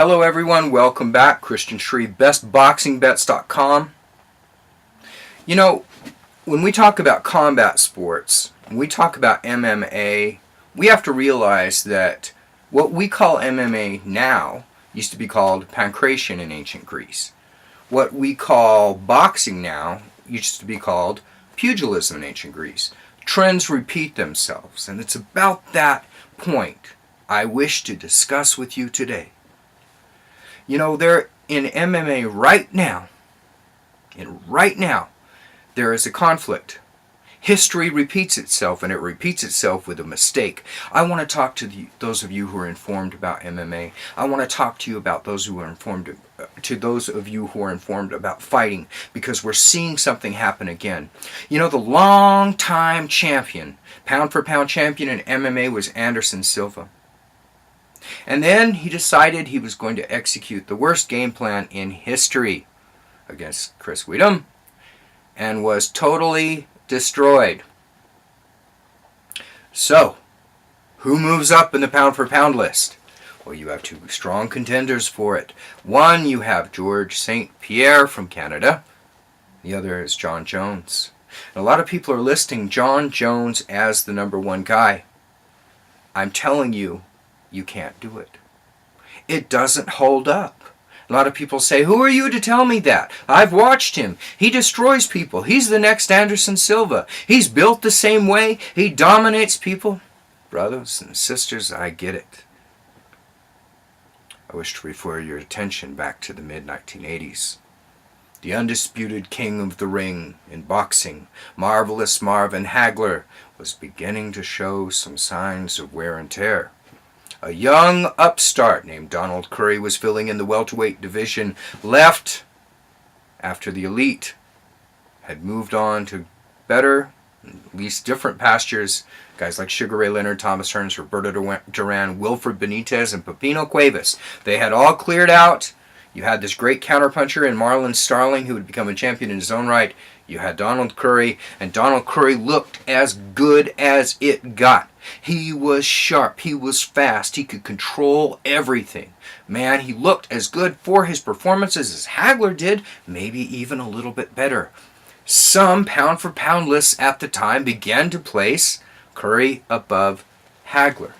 Hello everyone, welcome back. Christian Shreve, bestboxingbets.com. You know, when we talk about combat sports, when we talk about MMA, we have to realize that what we call MMA now used to be called pancration in ancient Greece. What we call boxing now used to be called pugilism in ancient Greece. Trends repeat themselves, and it's about that point I wish to discuss with you today. You know, there in MMA right now, there is a conflict. History repeats itself, and it repeats itself with a mistake. I want to talk to those of you who are informed about MMA. I want to talk to you about those who are informed, about fighting, because we're seeing something happen again. You know, the long-time champion, pound-for-pound champion in MMA was Anderson Silva. And then he decided he was going to execute the worst game plan in history against Chris Weidman and was totally destroyed. So, who moves up in the pound-for-pound list? Well, you have two strong contenders for it. One, you have George St-Pierre from Canada. The other is Jon Jones. And a lot of people are listing Jon Jones as the number one guy. I'm telling you, you can't do it. It doesn't hold up. A lot of people say, who are you to tell me that? I've watched him. He destroys people. He's the next Anderson Silva. He's built the same way. He dominates people. Brothers and sisters, I get it. I wish to refer your attention back to the mid-1980s. The undisputed king of the ring in boxing, Marvelous Marvin Hagler, was beginning to show some signs of wear and tear. A young upstart named Donald Curry was filling in the welterweight division, left after the elite had moved on to better, at least different pastures. Guys like Sugar Ray Leonard, Thomas Hearns, Roberto Duran, Wilfred Benitez, and Pepino Cuevas. They had all cleared out. You had this great counterpuncher in Marlon Starling who would become a champion in his own right. You had Donald Curry, and Donald Curry looked as good as it got. He was sharp, he was fast, he could control everything. Man, he looked as good for his performances as Hagler did, maybe even a little bit better. Some pound-for-pound lists at the time began to place Curry above Hagler.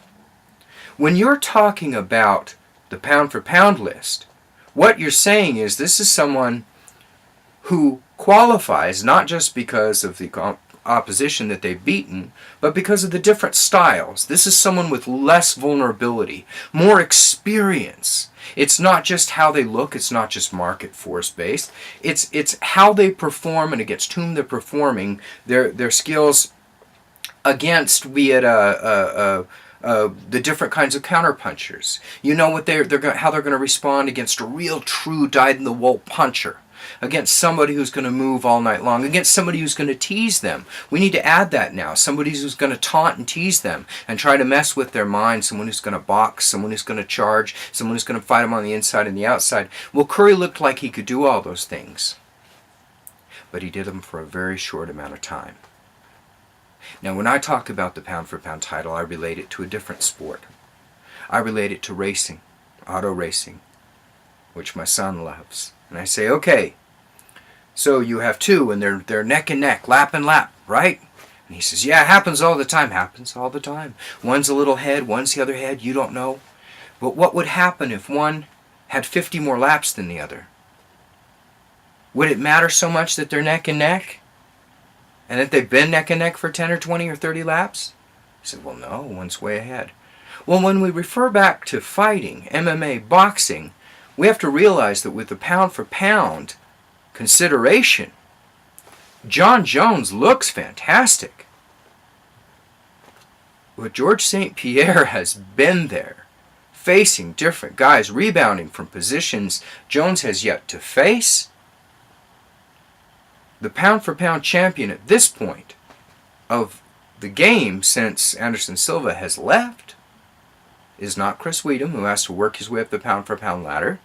When you're talking about the pound-for-pound list, what you're saying is this is someone who qualifies not just because of the opposition that they've beaten, but because of the different styles. This is someone with less vulnerability, more experience. It's not just how they look, it's not just market force based. It's how they perform and against whom they're performing their skills against, be it the different kinds of counterpunchers. You know what how they're going to respond against a real true dyed-in-the-wool puncher, against somebody who's going to move all night long, against somebody who's going to tease them. We need to add that now. Somebody who's going to taunt and tease them and try to mess with their mind. Someone who's going to box, someone who's going to charge, someone who's going to fight them on the inside and the outside. Well, Curry looked like he could do all those things, but he did them for a very short amount of time. Now, when I talk about the pound-for-pound title, I relate it to a different sport. I relate it to racing, auto racing, which my son loves. And I say, okay, so you have two, and they're neck and neck, lap and lap, right? And he says, yeah, it happens all the time. Happens all the time. One's a little head, one's the other head, you don't know. But what would happen if one had 50 more laps than the other? Would it matter so much that they're neck and neck? And that they've been neck and neck for 10 or 20 or 30 laps? He said, well, no, one's way ahead. Well, when we refer back to fighting, MMA, boxing, we have to realize that with the pound-for-pound consideration, Jon Jones looks fantastic. But George St-Pierre has been there, facing different guys, rebounding from positions Jones has yet to face. The pound-for-pound champion at this point of the game, since Anderson Silva has left, is not Chris Weidman, who has to work his way up the pound-for-pound ladder.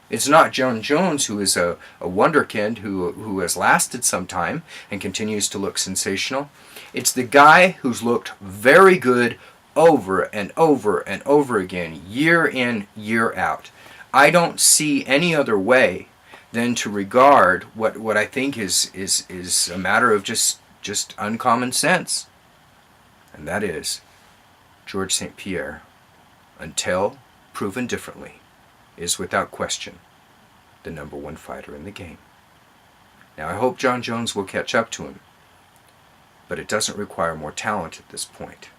It's not Jon Jones, who is a wonderkind who has lasted some time and continues to look sensational. It's the guy who's looked very good over and over and over again, year in, year out. I don't see any other way than to regard what I think is a matter of just uncommon sense. And that is George St-Pierre, until proven differently, is without question the number one fighter in the game. Now I hope Jon Jones will catch up to him, but it doesn't require more talent at this point.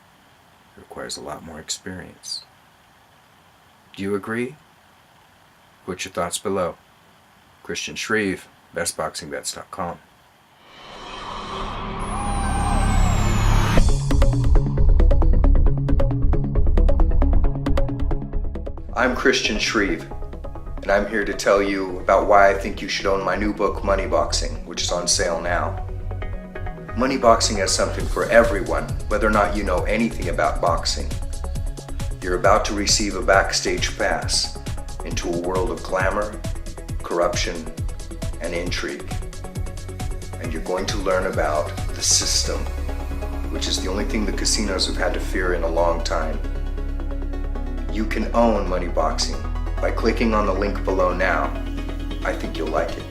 It requires a lot more experience. Do you agree? Put your thoughts below. Christian Shreve, bestboxingbets.com. I'm Christian Shreve, and I'm here to tell you about why I think you should own my new book, Money Boxing, which is on sale now. Money Boxing has something for everyone, whether or not you know anything about boxing. You're about to receive a backstage pass into a world of glamour, corruption, and intrigue. And you're going to learn about the system, which is the only thing the casinos have had to fear in a long time. You can own Money Boxing by clicking on the link below now. I think you'll like it.